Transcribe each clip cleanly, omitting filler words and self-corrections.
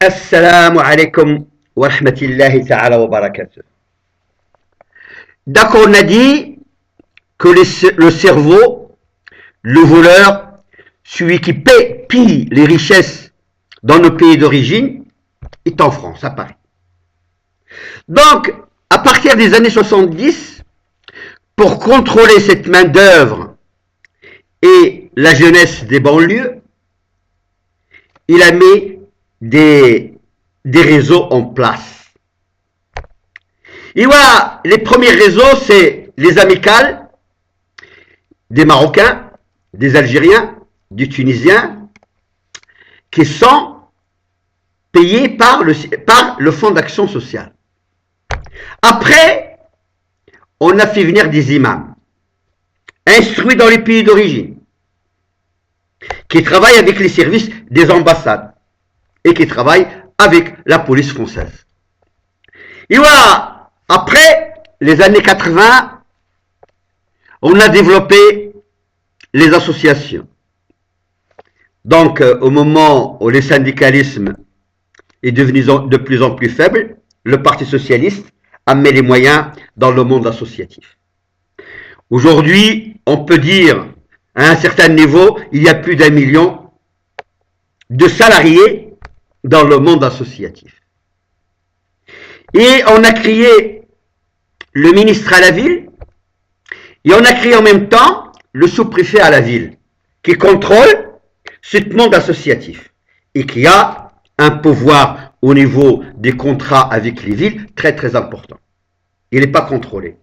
Assalamu alaikum wa rahmatullahi ta'ala wa barakatuh. D'accord, on a dit que le cerveau, le voleur, celui qui pille les richesses dans nos pays d'origine, est en France, à Paris. Donc, à partir des années 70, pour contrôler cette main-d'œuvre et la jeunesse des banlieues, il a mis des réseaux en place. Et voilà, les premiers réseaux, c'est les amicales des Marocains, des Algériens, des Tunisiens, qui sont payés par le Fonds d'action sociale. Après, on a fait venir des imams, instruits dans les pays d'origine, qui travaillent avec les services des ambassades et qui travaillent avec la police française. Et voilà, après les années 80, on a développé les associations. Donc, au moment où le syndicalisme est devenu de plus en plus faible, le Parti socialiste a mis les moyens dans le monde associatif. Aujourd'hui, on peut dire, à un certain niveau, il y a plus d'1 million de salariés dans le monde associatif. Et on a créé le ministre à la ville, et on a créé en même temps le sous-préfet à la ville, qui contrôle ce monde associatif, et qui a un pouvoir au niveau des contrats avec les villes très très important. Il n'est pas contrôlé.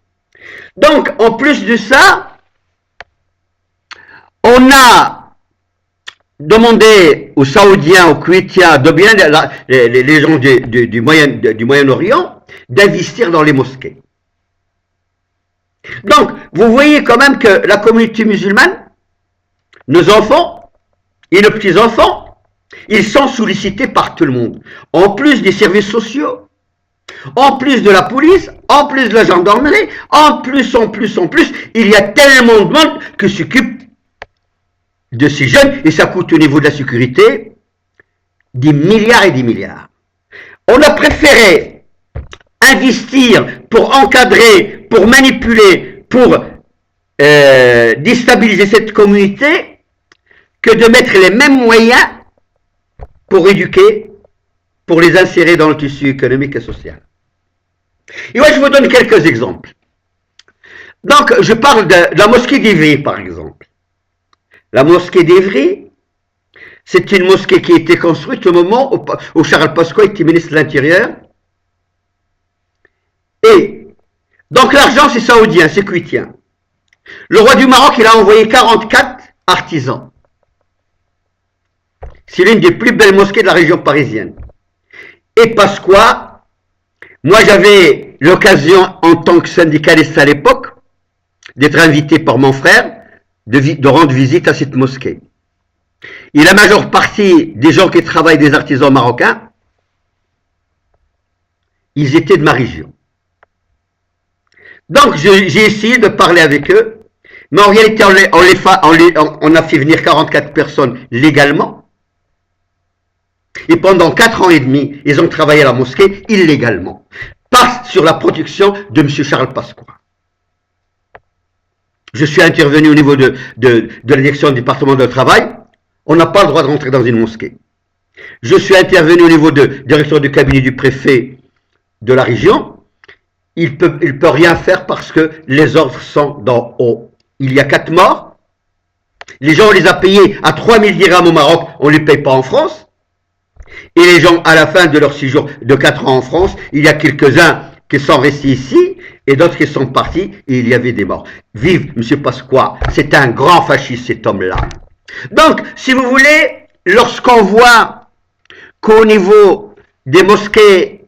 Donc, en plus de ça, on a demandé aux Saoudiens, aux Koweïtiens, de bien les gens du Moyen-Orient, d'investir dans les mosquées. Donc, vous voyez quand même que la communauté musulmane, nos enfants et nos petits-enfants, ils sont sollicités par tout le monde. En plus des services sociaux, en plus de la police, en plus de la gendarmerie, en plus, il y a tellement de monde qui s'occupe de ces jeunes, et ça coûte au niveau de la sécurité des milliards et des milliards. On a préféré investir pour encadrer, pour manipuler, pour déstabiliser cette communauté, que de mettre les mêmes moyens pour éduquer, pour les insérer dans le tissu économique et social. Et moi, je vous donne quelques exemples. Donc, je parle de la mosquée d'Ivry, par exemple. La mosquée d'Ivry, c'est une mosquée qui a été construite au moment où Charles Pasqua était ministre de l'Intérieur. Et, donc l'argent, c'est saoudien, c'est koweïtien. Le roi du Maroc, il a envoyé 44 artisans. C'est l'une des plus belles mosquées de la région parisienne. Et Pasqua, moi j'avais l'occasion en tant que syndicaliste à l'époque d'être invité par mon frère de rendre visite à cette mosquée. Et la majeure partie des gens qui travaillent, des artisans marocains, ils étaient de ma région. Donc j'ai essayé de parler avec eux, mais en réalité on a fait venir 44 personnes légalement. Et pendant 4 ans et demi, ils ont travaillé à la mosquée illégalement, pas sur la production de M. Charles Pasqua. Je suis intervenu au niveau de la direction du département de travail. On n'a pas le droit de rentrer dans une mosquée. Je suis intervenu au niveau de direction du cabinet du préfet de la région. Il peut rien faire parce que les ordres sont d'en haut. Il y a 4 morts. Les gens, on les a payés à 3000 dirhams au Maroc. On ne les paye pas en France. Et les gens, à la fin de leur séjour de 4 ans en France, il y a quelques-uns qui sont restés ici et d'autres qui sont partis et il y avait des morts. Vive M. Pasqua, c'est un grand fasciste cet homme-là. Donc, si vous voulez, lorsqu'on voit qu'au niveau des mosquées,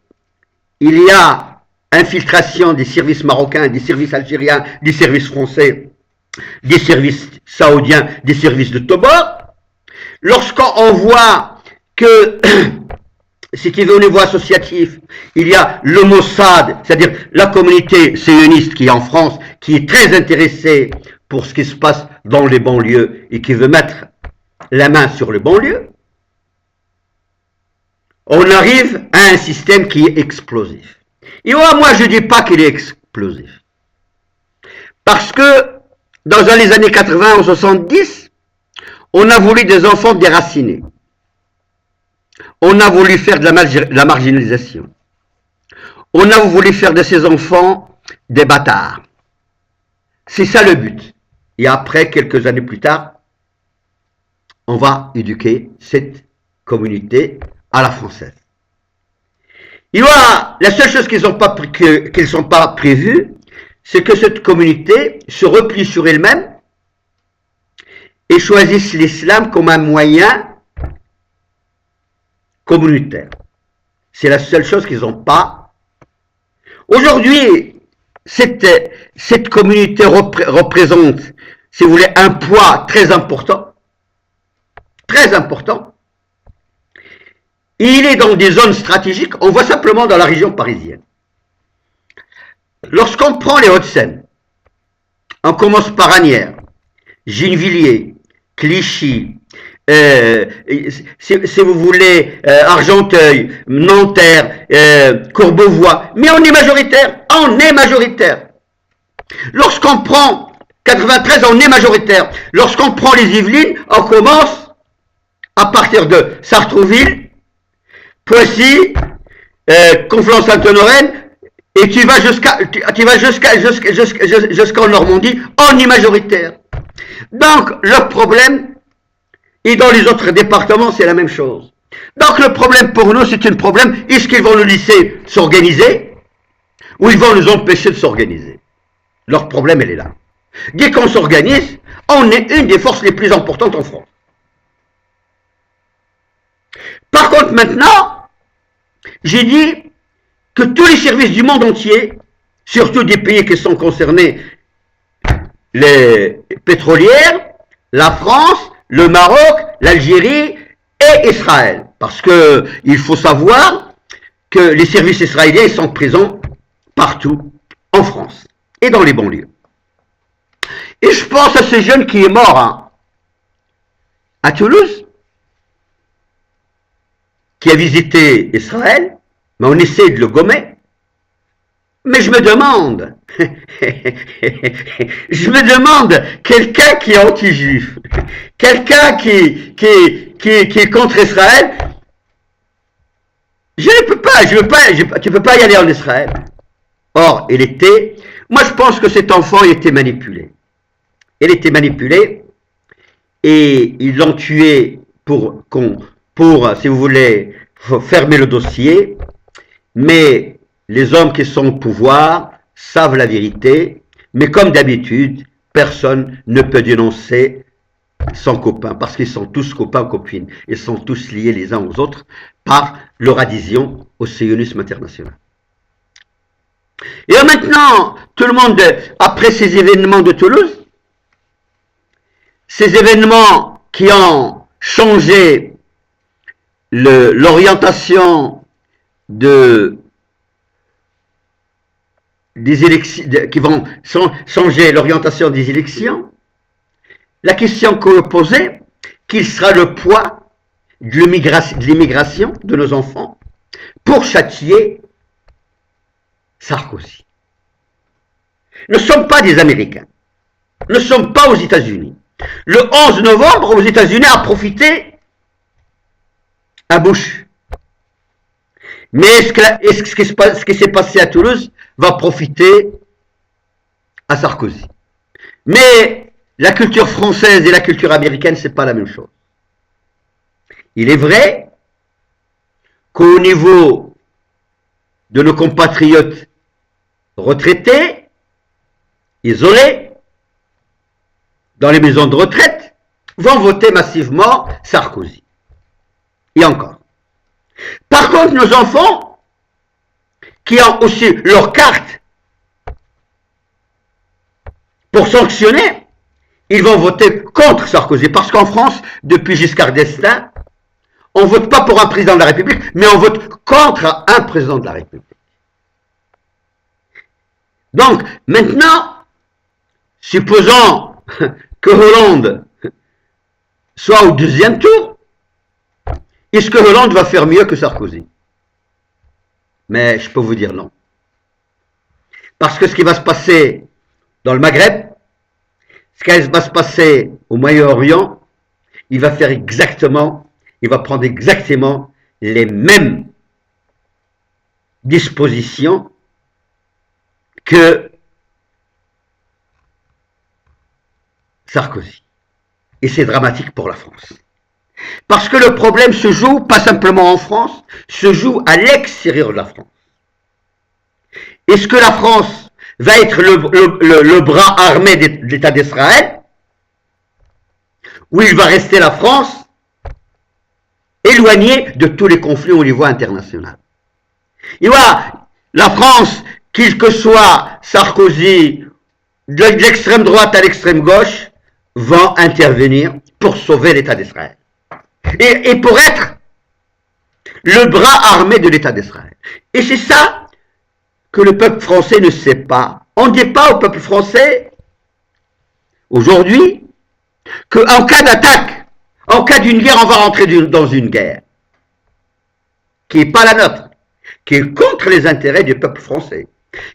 il y a infiltration des services marocains, des services algériens, des services français, des services saoudiens, des services de Tobar, lorsqu'on voit que si tu veux au niveau associatif, il y a le Mossad, c'est-à-dire la communauté sioniste qui est en France, qui est très intéressée pour ce qui se passe dans les banlieues et qui veut mettre la main sur les banlieues. on arrive à un système qui est explosif. Et moi, je ne dis pas qu'il est explosif. Parce que dans les années 80 ou 70, on a voulu des enfants déracinés. On a voulu faire de la marginalisation. On a voulu faire de ces enfants des bâtards. C'est ça le but. Et après, quelques années plus tard, on va éduquer cette communauté à la française. La seule chose qu'ils ne sont pas prévues, c'est que cette communauté se replie sur elle-même et choisisse l'islam comme un moyen communautaire. C'est la seule chose qu'ils n'ont pas. Aujourd'hui, cette communauté représente, si vous voulez, un poids très important. Très important. Il est dans des zones stratégiques, on voit simplement dans la région parisienne. Lorsqu'on prend les Hauts-de-Seine, on commence par Asnières, Gennevilliers, Clichy, si vous voulez, Argenteuil, Nanterre, Courbevoie, mais on est majoritaire. Lorsqu'on prend 93, on est majoritaire. Lorsqu'on prend les Yvelines, on commence à partir de Sartrouville, Poissy, Conflans-Sainte-Honorine, et tu vas jusqu'en Normandie, on est majoritaire. Donc, le problème, et dans les autres départements, c'est la même chose. Donc, le problème pour nous, c'est un problème, est-ce qu'ils vont nous laisser s'organiser, ou ils vont nous empêcher de s'organiser? Leur problème, elle est là. Dès qu'on s'organise, on est une des forces les plus importantes en France. Par contre, maintenant, j'ai dit que tous les services du monde entier, surtout des pays qui sont concernés, les pétrolières, la France, le Maroc, l'Algérie et Israël. Parce que il faut savoir que les services israéliens sont présents partout en France et dans les banlieues. Et je pense à ce jeune qui est mort à Toulouse, qui a visité Israël, mais on essaie de le gommer. Mais je me demande, quelqu'un qui est anti-juif, quelqu'un qui est contre Israël, tu peux pas y aller en Israël. Or, moi je pense que cet enfant était manipulé. Il était manipulé et ils l'ont tué pour, si vous voulez, fermer le dossier, mais les hommes qui sont au pouvoir savent la vérité, mais comme d'habitude, personne ne peut dénoncer son copain, parce qu'ils sont tous copains, copines, ils sont tous liés les uns aux autres par leur adhésion au sionisme international. Et maintenant, tout le monde, après ces événements de Toulouse, ces événements qui ont changé l'orientation des élections, qui vont changer l'orientation des élections, la question qu'on posait, quel sera le poids de l'immigration de nos enfants pour châtier Sarkozy. Nous ne sommes pas des Américains. Nous ne sommes pas aux États-Unis. Le 11 novembre, aux États-Unis, a profité à Bush. Mais ce qui s'est passé à Toulouse va profiter à Sarkozy. Mais la culture française et la culture américaine, ce n'est pas la même chose. Il est vrai qu'au niveau de nos compatriotes retraités, isolés, dans les maisons de retraite, vont voter massivement Sarkozy. Et encore. Par contre, nos enfants, qui ont aussi leur carte pour sanctionner, ils vont voter contre Sarkozy. Parce qu'en France, depuis Giscard d'Estaing, on ne vote pas pour un président de la République, mais on vote contre un président de la République. Donc, maintenant, supposons que Hollande soit au deuxième tour, Est-ce que Hollande va faire mieux que Sarkozy? Mais je peux vous dire non. Parce que ce qui va se passer dans le Maghreb, ce qui va se passer au Moyen-Orient, il va faire exactement, il va prendre exactement les mêmes dispositions que Sarkozy. Et c'est dramatique pour la France. Parce que le problème se joue, pas simplement en France, se joue à l'extérieur de la France. Est-ce que la France va être le bras armé de l'État d'Israël, ou il va rester la France éloignée de tous les conflits au niveau international? Et voilà, la France, qu'il que soit Sarkozy, de l'extrême droite à l'extrême gauche, va intervenir pour sauver l'État d'Israël. Et pour être le bras armé de l'État d'Israël. Et c'est ça que le peuple français ne sait pas. On ne dit pas au peuple français, aujourd'hui, qu'en cas d'attaque, en cas d'une guerre, on va rentrer dans une guerre qui n'est pas la nôtre, qui est contre les intérêts du peuple français,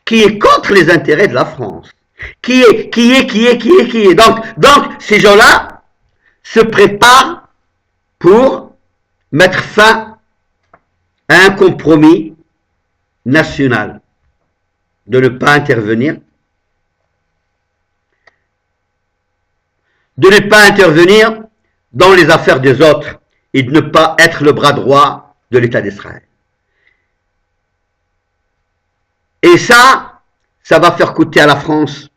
qui est contre les intérêts de la France, qui est. Donc ces gens-là se préparent pour mettre fin à un compromis national, de ne pas intervenir, dans les affaires des autres et de ne pas être le bras droit de l'État d'Israël. Et ça va faire coûter à la France